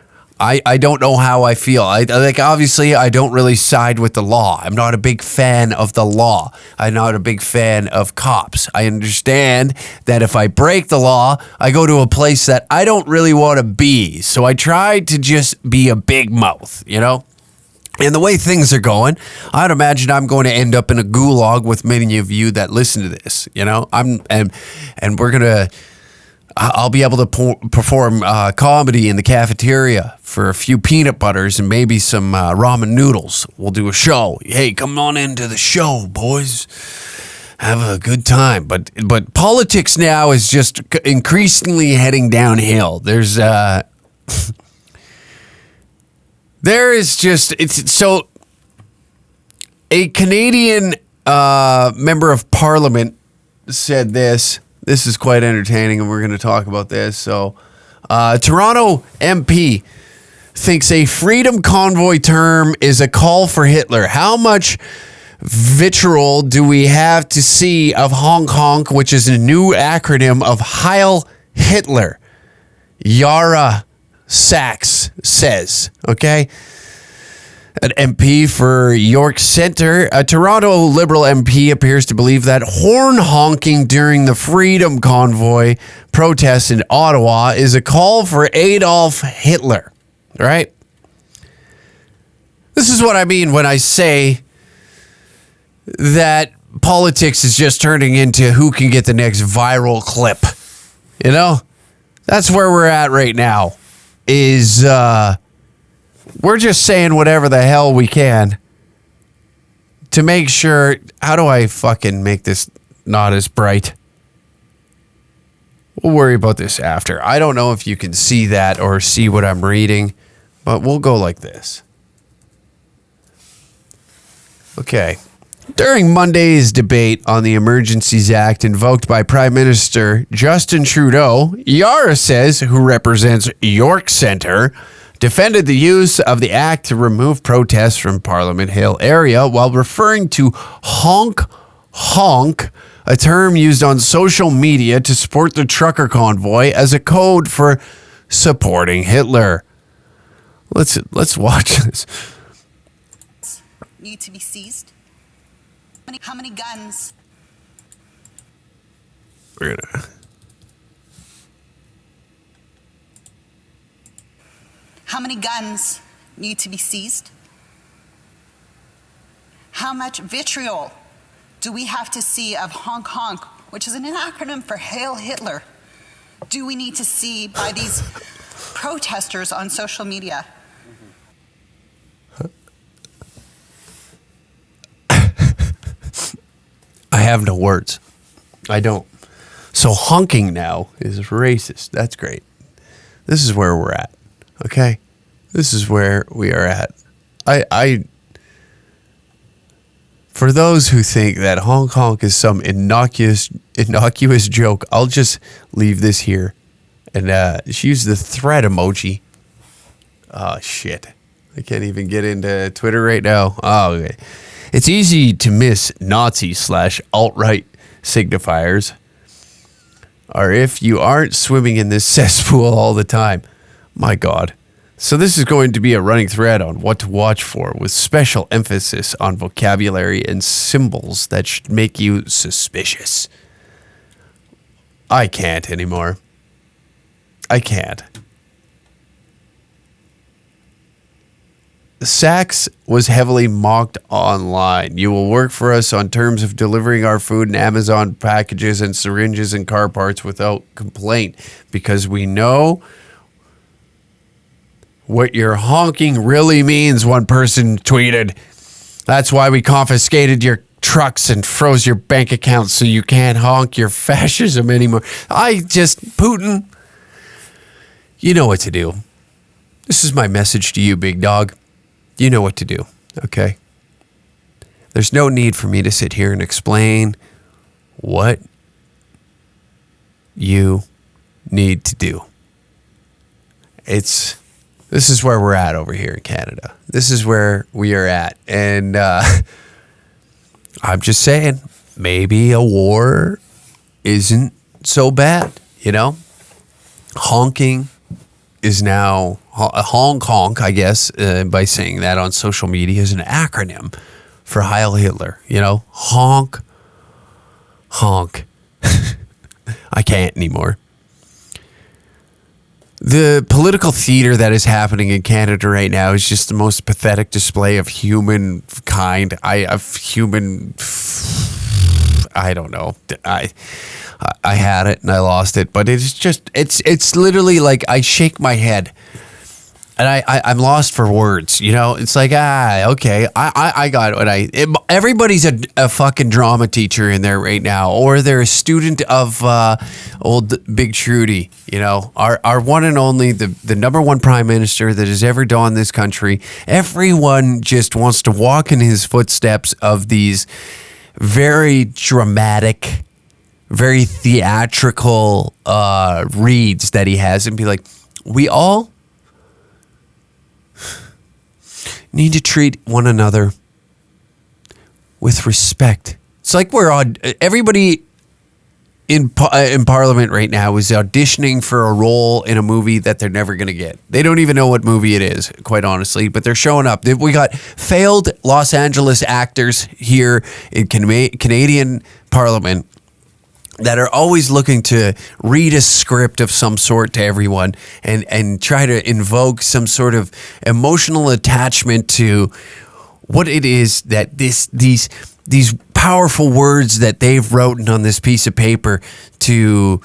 I don't know how I feel. Obviously, I don't really side with the law. I'm not a big fan of the law. I'm not a big fan of cops. I understand that if I break the law, I go to a place that I don't really want to be. So I try to just be a big mouth, And the way things are going, I'd imagine I'm going to end up in a gulag with many of you that listen to this, and we're going to... I'll be able to perform comedy in the cafeteria for a few peanut butters and maybe some ramen noodles. We'll do a show. Hey, come on into the show, boys. Have a good time. But politics now is just increasingly heading downhill. There is just, it's so, a Canadian member of parliament said this. This is quite entertaining, and we're going to talk about this. So, Toronto MP thinks a freedom convoy term is a call for Hitler. How much vitriol do we have to see of Honk Honk, which is a new acronym of Heil Hitler? Yara Sachs says, okay? An MP for York Centre, a Toronto Liberal MP, appears to believe that horn honking during the Freedom Convoy protests in Ottawa is a call for Adolf Hitler, right? This is what I mean when I say that politics is just turning into who can get the next viral clip. You know? That's where we're at right now. Is we're just saying whatever the hell we can to make sure. How do I fucking make this not as bright? We'll worry about this after. I don't know if you can see that or see what I'm reading, but we'll go like this. Okay. During Monday's debate on the Emergencies Act invoked by Prime Minister Justin Trudeau, Yara says, who represents York Centre, defended the use of the act to remove protests from Parliament Hill area while referring to Honk Honk, a term used on social media to support the trucker convoy, as a code for supporting Hitler. Let's watch this. Need to be seized. How many guns? We're gonna. How many guns need to be seized? How much vitriol do we have to see of Honk Honk, which is an acronym for Heil Hitler, do we need to see by these protesters on social media? I have no words. I don't. So honking now is racist. That's great. This is where we're at. Okay? This is where we are at. I for those who think that honk honk is some innocuous joke, I'll just leave this here and just use the thread emoji. Oh shit. I can't even get into Twitter right now. Oh, okay. It's easy to miss Nazi/alt-right signifiers, or if you aren't swimming in this cesspool all the time. My God. So this is going to be a running thread on what to watch for, with special emphasis on vocabulary and symbols that should make you suspicious. I can't anymore. I can't. Saks was heavily mocked online. You will work for us on terms of delivering our food in Amazon packages and syringes and car parts without complaint, because we know what your honking really means, one person tweeted. That's why we confiscated your trucks and froze your bank accounts so you can't honk your fascism anymore. Putin, you know what to do. This is my message to you, big dog. You know what to do, okay? There's no need for me to sit here and explain what you need to do. This is where we're at over here in Canada. This is where we are at. And I'm just saying, maybe a war isn't so bad, you know? Honking is now Honk Honk, I guess, by saying that on social media, is an acronym for Heil Hitler. You know, Honk Honk. I can't anymore. The political theater that is happening in Canada right now is just the most pathetic display of humankind. I don't know. I had it and I lost it, but it's literally like I shake my head and I'm lost for words, you know? It's like, okay, I got it. Everybody's a fucking drama teacher in there right now, or they're a student of old Big Trudy, you know? Our one and only, the number one prime minister that has ever done this country. Everyone just wants to walk in his footsteps of these very dramatic, very theatrical reads that he has, and be like, we all need to treat one another with respect. It's like everybody in Parliament right now is auditioning for a role in a movie that they're never going to get. They don't even know what movie it is, quite honestly, but they're showing up. We got failed Los Angeles actors here in Canadian Parliament that are always looking to read a script of some sort to everyone and try to invoke some sort of emotional attachment to what it is that these powerful words that they've written on this piece of paper to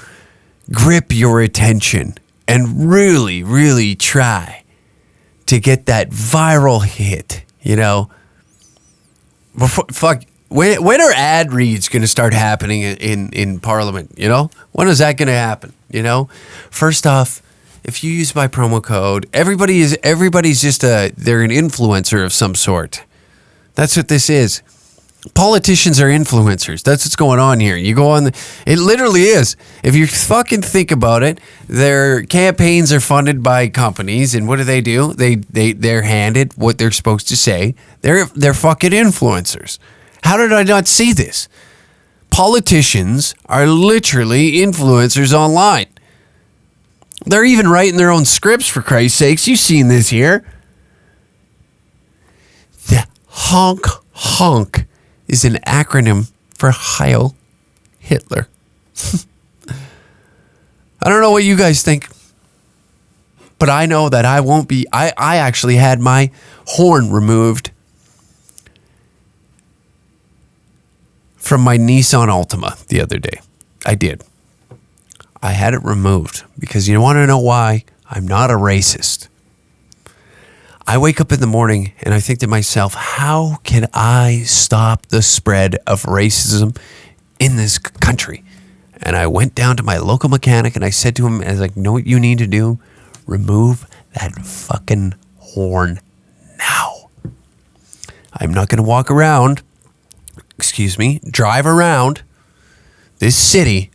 grip your attention and really, really try to get that viral hit, you know? When are ad reads going to start happening in Parliament, you know? When is that going to happen, you know? First off, if you use my promo code, everybody's just they're an influencer of some sort. That's what this is. Politicians are influencers. That's what's going on here. You go on, it literally is. If you fucking think about it, their campaigns are funded by companies, and what do? They're handed what they're supposed to say. They're fucking influencers. How did I not see this? Politicians are literally influencers online. They're even writing their own scripts, for Christ's sakes. You've seen this here. The Honk Honk is an acronym for Heil Hitler. I don't know what you guys think, but I know that I won't be. I actually had my horn removed from my Nissan Altima the other day. I did. I had it removed because you want to know why? I'm not a racist. I wake up in the morning and I think to myself, how can I stop the spread of racism in this country? And I went down to my local mechanic and I said to him, I was like, know what you need to do? Remove that fucking horn now. I'm not going to walk around, drive around this city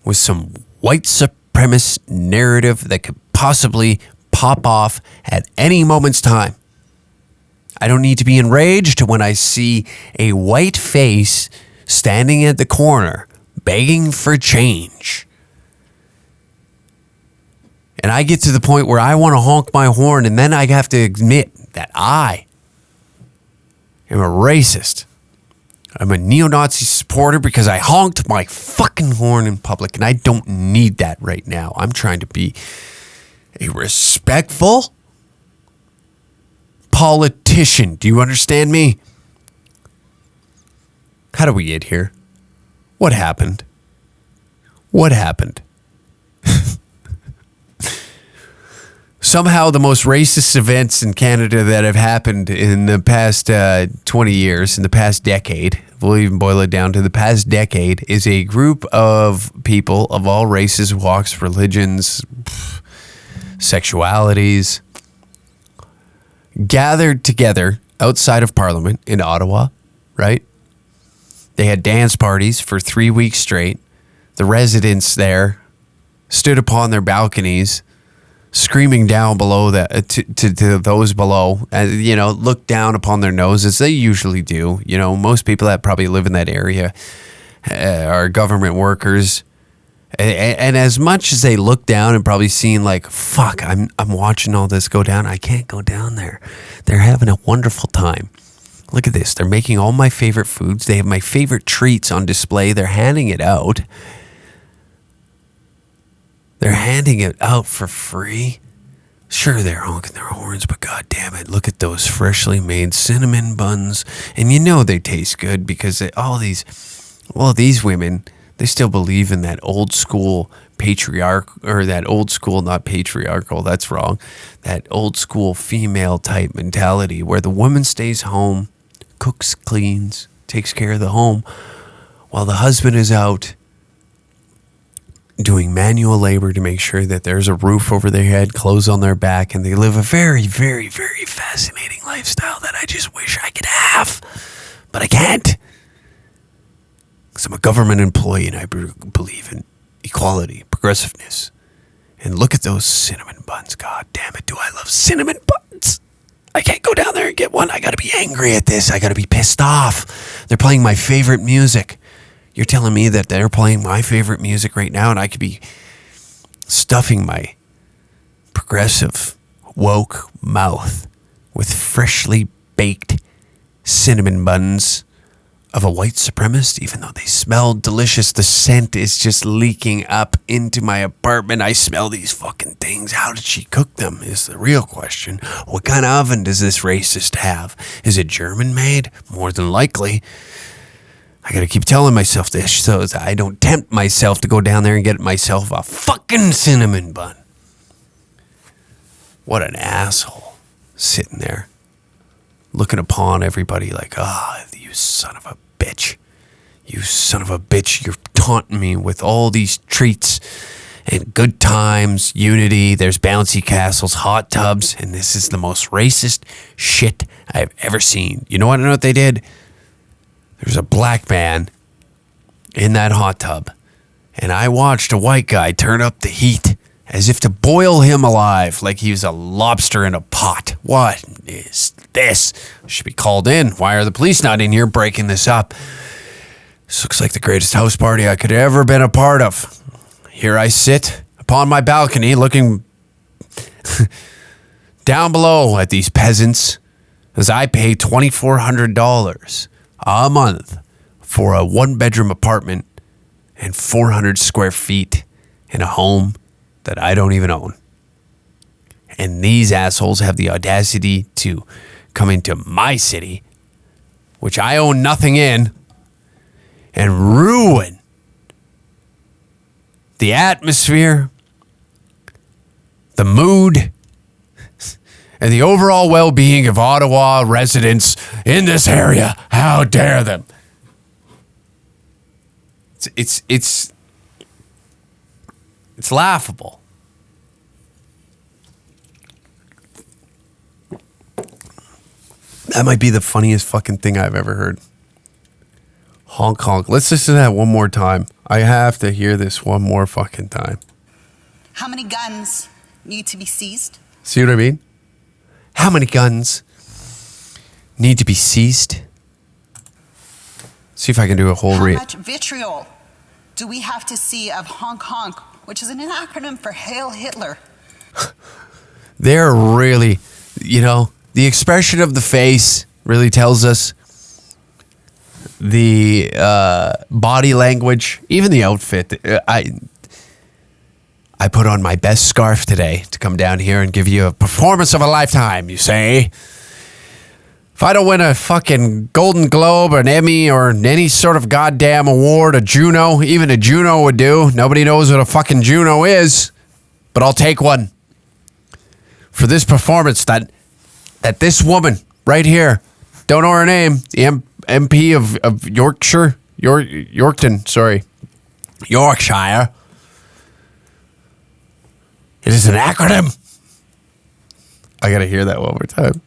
with some white supremacist narrative that could possibly pop off at any moment's time. I don't need to be enraged when I see a white face standing at the corner begging for change. And I get to the point where I want to honk my horn, and then I have to admit that I am a racist. I'm a neo-Nazi supporter because I honked my fucking horn in public, and I don't need that right now. I'm trying to be a respectful politician. Do you understand me? How do we get here? What happened? What happened? Somehow the most racist events in Canada that have happened in the past 20 years, in the past decade, we'll even boil it down to the past decade, is a group of people of all races, walks, religions, sexualities, gathered together outside of Parliament in Ottawa, right? They had dance parties for 3 weeks straight. The residents there stood upon their balconies, screaming down below to those below, look down upon their noses. They usually do. You know, most people that probably live in that area are government workers. And as much as they look down and probably seeing like, fuck, I'm watching all this go down. I can't go down there. They're having a wonderful time. Look at this. They're making all my favorite foods. They have my favorite treats on display. They're handing it out. They're handing it out for free. Sure, they're honking their horns, but god damn it, look at those freshly made cinnamon buns. And you know they taste good because these women, they still believe in that old school not patriarchal, that's wrong. That old school female type mentality where the woman stays home, cooks, cleans, takes care of the home, while the husband is out doing manual labor to make sure that there's a roof over their head, clothes on their back, and they live a very, very, very fascinating lifestyle that I just wish I could have, but I can't. Because I'm a government employee and I believe in equality, progressiveness. And look at those cinnamon buns. God damn it, do I love cinnamon buns. I can't go down there and get one. I got to be angry at this. I got to be pissed off. They're playing my favorite music. You're telling me that they're playing my favorite music right now and I could be stuffing my progressive, woke mouth with freshly baked cinnamon buns of a white supremacist, even though they smell delicious. The scent is just leaking up into my apartment. I smell these fucking things. How did she cook them is the real question. What kind of oven does this racist have? Is it German made? More than likely. I gotta keep telling myself this so that I don't tempt myself to go down there and get myself a fucking cinnamon bun. What an asshole sitting there looking upon everybody like, you son of a bitch. You son of a bitch. You're taunting me with all these treats and good times, unity. There's bouncy castles, hot tubs, and this is the most racist shit I've ever seen. You know what they did? There's a black man in that hot tub, and I watched a white guy turn up the heat as if to boil him alive like he was a lobster in a pot. What is this? Should be called in. Why are the police not in here breaking this up? This looks like the greatest house party I could have ever been a part of. Here I sit upon my balcony looking down below at these peasants as I pay $2,400 a month for a one-bedroom apartment and 400 square feet in a home that I don't even own. And these assholes have the audacity to come into my city, which I own nothing in, and ruin the atmosphere, the mood, and the overall well-being of Ottawa residents in this area. How dare them? It's laughable. That might be the funniest fucking thing I've ever heard. Honk honk. Let's listen to that one more time. I have to hear this one more fucking time. How many guns need to be seized? See what I mean? How many guns need to be seized? See if I can do a whole How much vitriol do we have to see of Honk Honk, which is an acronym for Heil Hitler? They're really, the expression of the face really tells us. The body language, even the outfit. I put on my best scarf today to come down here and give you a performance of a lifetime, you say? If I don't win a fucking Golden Globe or an Emmy or any sort of goddamn award, a Juno, even a Juno would do. Nobody knows what a fucking Juno is, but I'll take one. For this performance that this woman right here, don't know her name, the MP of Yorkshire, Yorkshire. It is an acronym. I gotta hear that one more time.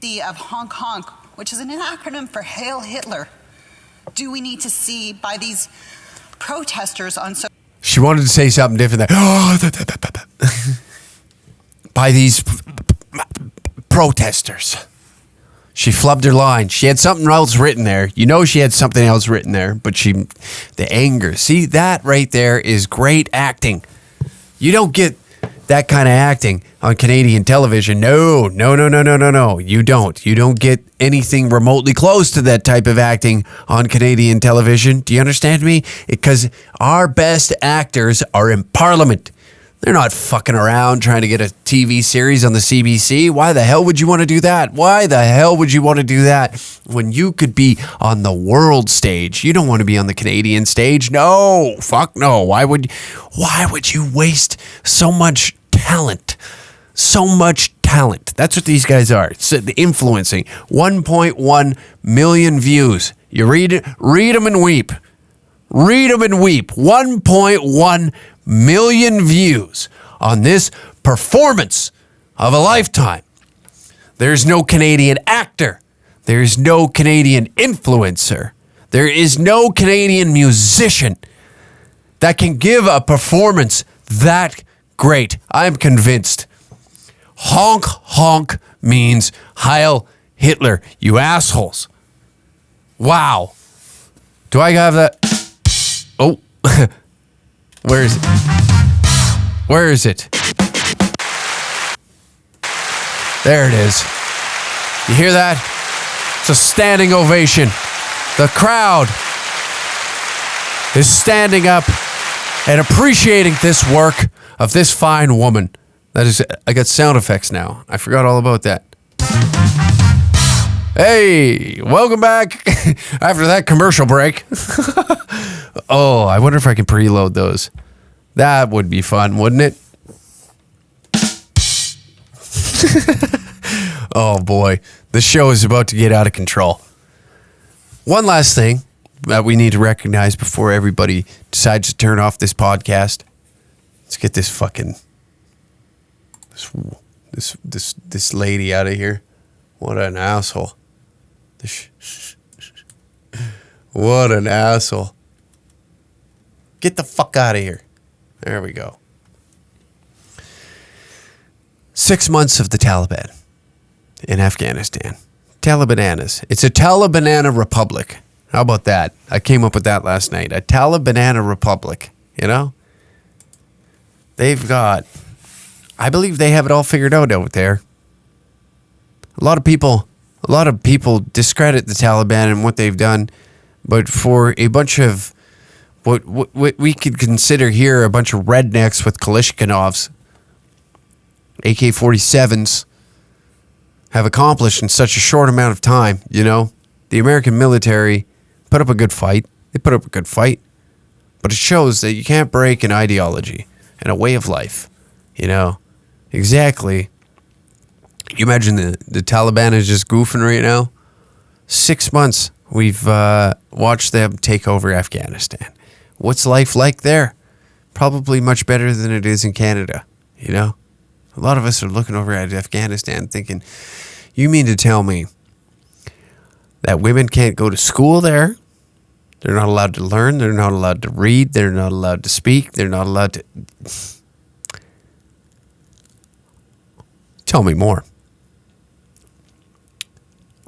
Of Honk Honk, which is an acronym for Heil Hitler. Do we need to see by these protesters on social... She wanted to say something different there. By these protesters. She flubbed her line. She had something else written there. She had something else written there, but the anger. See, that right there is great acting. You don't get that kind of acting on Canadian television. No. You don't. You don't get anything remotely close to that type of acting on Canadian television. Do you understand me? Because our best actors are in Parliament. They're not fucking around trying to get a TV series on the CBC. Why the hell would you want to do that? Why the hell would you want to do that when you could be on the world stage? You don't want to be on the Canadian stage. No, fuck no. Why would you waste so much talent? So much talent. That's what these guys are. It's influencing. 1.1 million views. You read them and weep. Read them and weep. 1.1 million views on this performance of a lifetime. There's no Canadian actor. There's no Canadian influencer. There is no Canadian musician that can give a performance that great. I'm convinced. Honk honk means Heil Hitler, you assholes. Wow. Do I have that? Where is it? Where is it? There it is. You hear that? It's a standing ovation. The crowd is standing up and appreciating this work of this fine woman. That is, I got sound effects now. I forgot all about that. Hey, welcome back after that commercial break. Oh, I wonder if I can preload those. That would be fun, wouldn't it? Oh boy, the show is about to get out of control. One last thing that we need to recognize before everybody decides to turn off this podcast. Let's get this fucking this lady out of here. What an asshole. What an asshole. Get the fuck out of here. There we go. 6 months of the Taliban in Afghanistan. Talibananas. It's a Talibanana republic. How about that? I came up with that last night. A Talibanana republic. You know? They've got... I believe they have it all figured out there. A lot of people discredit the Taliban and what they've done, but for a bunch of what we could consider here a bunch of rednecks with Kalashnikovs, AK-47s, have accomplished in such a short amount of time, you know? The American military put up a good fight. They put up a good fight. But it shows that you can't break an ideology and a way of life, you know? Exactly. You imagine the Taliban is just goofing right now? 6 months we've watched them take over Afghanistan. What's life like there? Probably much better than it is in Canada, you know? A lot of us are looking over at Afghanistan thinking, you mean to tell me that women can't go to school there? They're not allowed to learn. They're not allowed to read. They're not allowed to speak. They're not allowed to... Tell me more.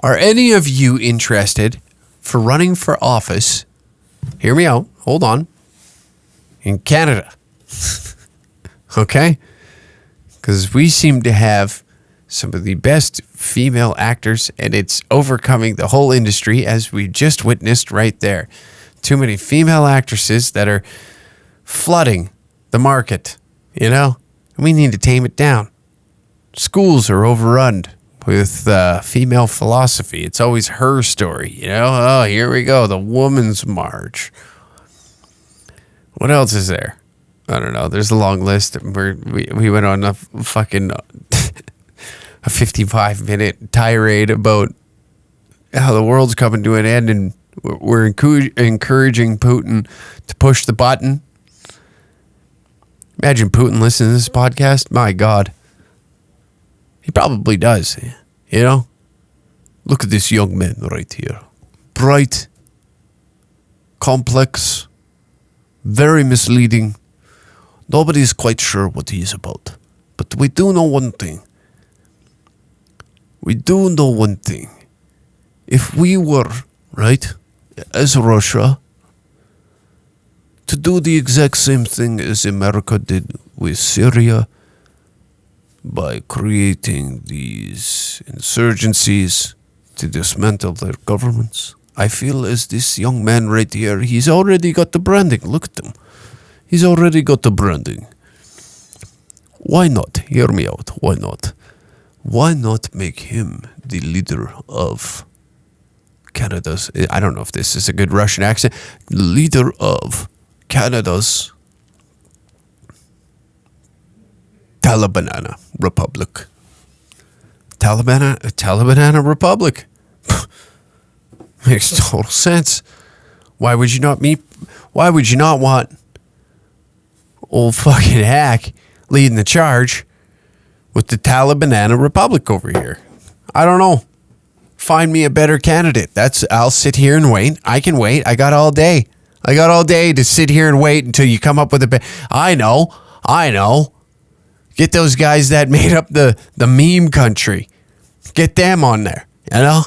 Are any of you interested for running for office? Hear me out. Hold on. In Canada. Okay? Because we seem to have some of the best female actors, and it's overcoming the whole industry, as we just witnessed right there. Too many female actresses that are flooding the market, you know? We need to tame it down. Schools are overrun with female philosophy. It's always her story, you know? Oh, here we go, the Women's March. What else is there? I don't know. There's a long list. We went on a fucking a 55-minute tirade about how the world's coming to an end, and we're encouraging Putin to push the button. Imagine Putin listening to this podcast. My God. He probably does, you know? Look at this young man right here. Bright, complex, very misleading. Nobody's quite sure what he's about. But we do know one thing. If we were, right, as Russia, to do the exact same thing as America did with Syria, by creating these insurgencies to dismantle their governments, I feel as this young man right here, he's already got the branding. Look at him. He's already got the branding. Why not? Hear me out. Why not? Why not make him the leader of Canada's... I don't know if this is a good Russian accent. Leader of Canada's Talibanana Republic. Talibanana Republic. Makes total sense. Why would you not want old fucking hack leading the charge with the Talibanana Republic over here? I don't know. Find me a better candidate. I'll sit here and wait. I can wait. I got all day. To sit here and wait until you come up with a... I know. Get those guys that made up the meme country. Get them on there, you know?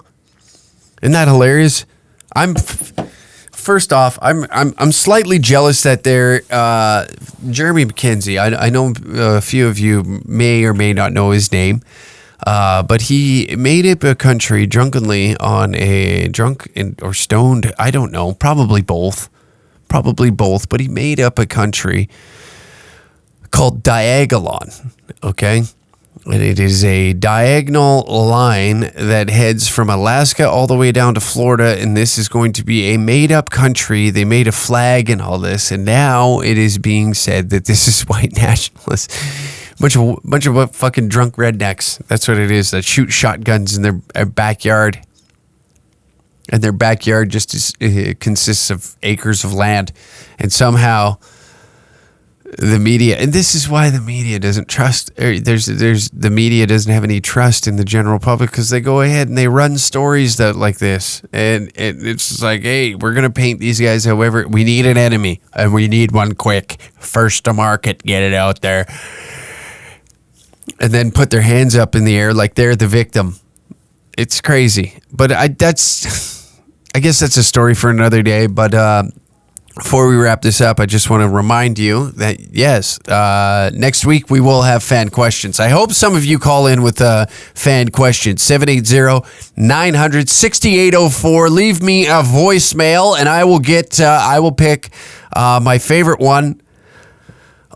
Isn't that hilarious? I'm first off, I'm slightly jealous that they're Jeremy McKenzie. I know a few of you may or may not know his name, but he made up a country drunkenly on a or stoned. I don't know, probably both. But he made up a country called Diagolon. Okay. And it is a diagonal line that heads from Alaska all the way down to Florida. And this is going to be a made-up country. They made a flag and all this. And now it is being said that this is white nationalists. Bunch of fucking drunk rednecks. That's what it is. That shoot shotguns in their backyard. And their backyard just consists of acres of land. And somehow the media, and this is why the media doesn't trust, the media doesn't have any trust in the general public, because they go ahead and they run stories that like this, and it's like, hey, we're gonna paint these guys however we need an enemy, and we need one quick, first to market, get it out there, and then put their hands up in the air like they're the victim. It's crazy, but I guess that's a story for another day. But before we wrap this up, I just want to remind you that, yes, next week we will have fan questions. I hope some of you call in with fan questions. 780-900-6804. Leave me a voicemail, and I will pick my favorite one.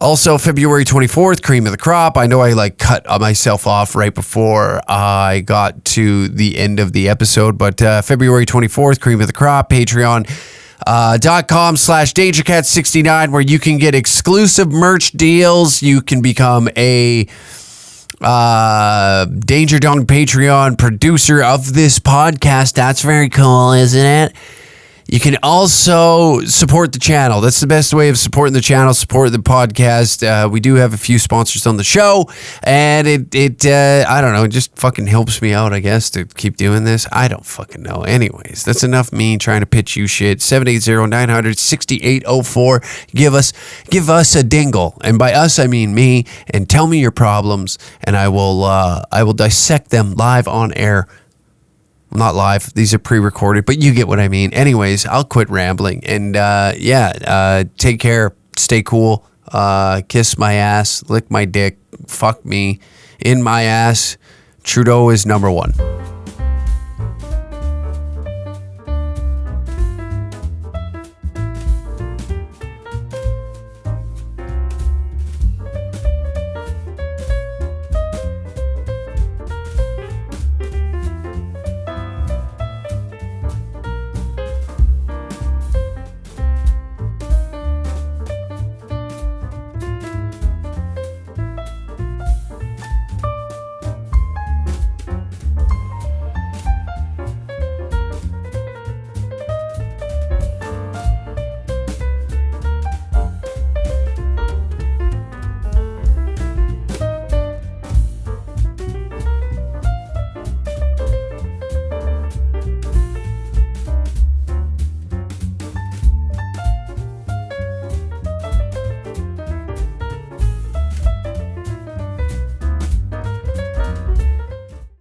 Also, February 24th, cream of the crop. I know I cut myself off right before I got to the end of the episode, but February 24th, cream of the crop, patreon.com/DangerCat69, where you can get exclusive merch deals. You can become a Danger Dog Patreon producer of this podcast. That's very cool, isn't it? You can also support the channel. That's the best way of supporting the channel, support the podcast. We do have a few sponsors on the show, and it I don't know, it just fucking helps me out, I guess, to keep doing this. I don't fucking know. Anyways, that's enough me trying to pitch you shit. 780-900-6804. Give us a dingle. And by us, I mean me, and tell me your problems, and I will dissect them live on air. Not live. These are pre-recorded, but you get what I mean. Anyways, I'll quit rambling. And take care. Stay cool. Kiss my ass. Lick my dick. Fuck me. In my ass. Trudeau is number one.